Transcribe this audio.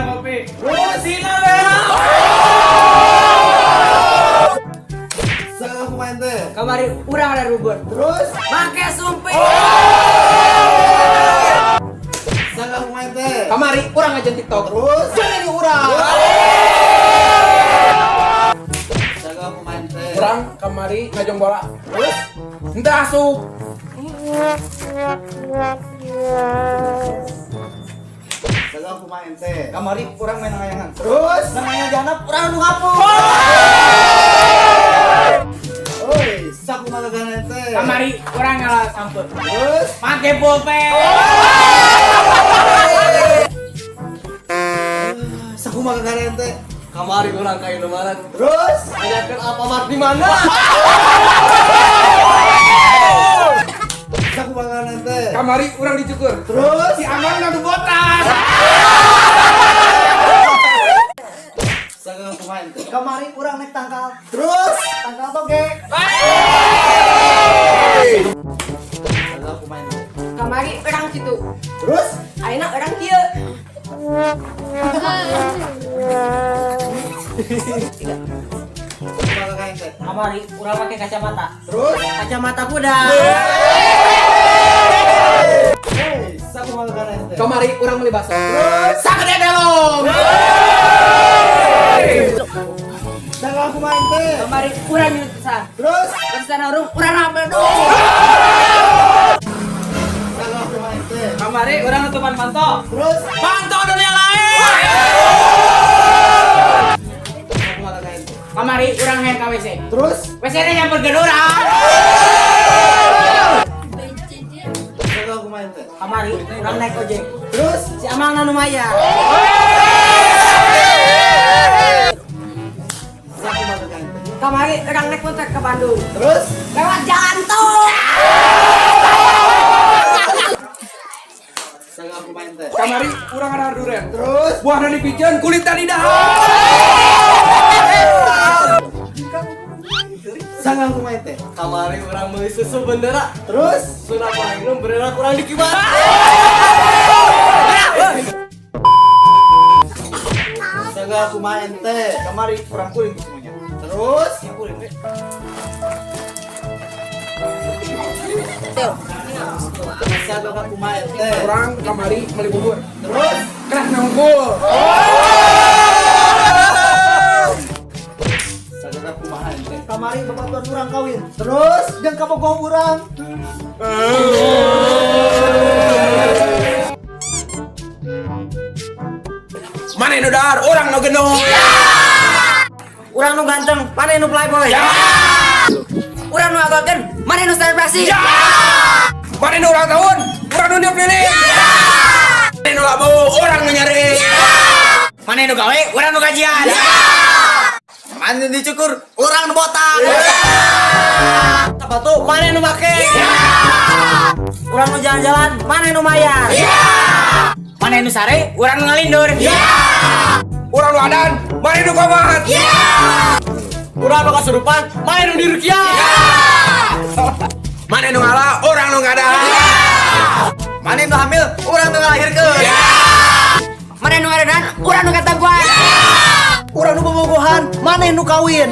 kopi. Terus sini Bena. Salah pemain teh. Kamari urang ada rubut. Terus Make sumpi. salah pemain teh. Kamari urang ngajen TikTok. Terus Jangan di urang. salah pemain teh. Urang kamari ngajong bola. Terus Entah asup. salah pemain teh. Kamari urang main ngayangan. Terus Namanya janap urang nu ngapur. oi, saku magaganan teh. Kamari urang ngalah sampun. Terus Make pulpen. saku magaganan teh. Kamari urang ka Indomaret. Terus Tanyakeun Alfamart di mana? saku magaganan teh. Kamari urang dicukur. Terus Si Amal ngadu botas. salah pemain teh. Kamari urang naik tangkal. Terus Tangkal toge. salah pemain teh. Kamari urang situ. Terus Ayeuna urang kieu. saku magaganan teh. Kamari urang pakai kacamata. Terus Kacamata kuda. hei, saku magaganan teh. Kamari urang meuli baso. Terus Sagede delong. salah pemain teh. Kamari urang nyusan. Terus Kesana urang rapel dong. salah pemain teh. Kamari urang nutupan panto. Terus Panto dunia lain. saku magaganan teh. Kamari urang hayang ka WC. Terus WC nya yang bergedorang. salah pemain teh. Kamari urang naik ojek. Terus Si Amang nanu maya. saku magaganan teh. Kamari urang naik motor ke Bandung. Terus Lewat jalan tol. salah pemain teh. Kamari urang ada durian. Terus Buahna dipijeun, kulitna didahan. salah pemain teh. Kamari urang meuli susu bendera. Terus Sunah pahinum berenang urang dikibat. salah pemain teh. Kamari urang kuring semuanya. Terus Kuring teh. salah pemain teh. Urang kamari meuli bubur. Terus Kerah nangkul. salah pemain teh. Kamari bebatuan urang kawin. Terus jeung kabogoh urang. Mana nu dahar, urang nu gendong. Urang nu ganteng, mana nu playboy? Urang nu agogen, mana nu selebrasi? Mana nu ulang tahun, urang nu niup lilin. Mana nu labu, urang nu nyari. Mana nu gawe, urang nu gajian. Mana dicukur urang nu botak. Sepatu, mana nu make? Urang nu jalan-jalan, mana nu mayar? Mana nu sare, urang nu ngalindur. Urang nu adan, mana nu komat. Urang nu kasurupan, mana nu dirukiah? Mana nu ngalah, urang nu ngadahan. Mana nu hamil urang nu ngalahirkeun. Mana nu ngarenan, urang nu kataguan. Urang nu bobogohan, mana nu kawin.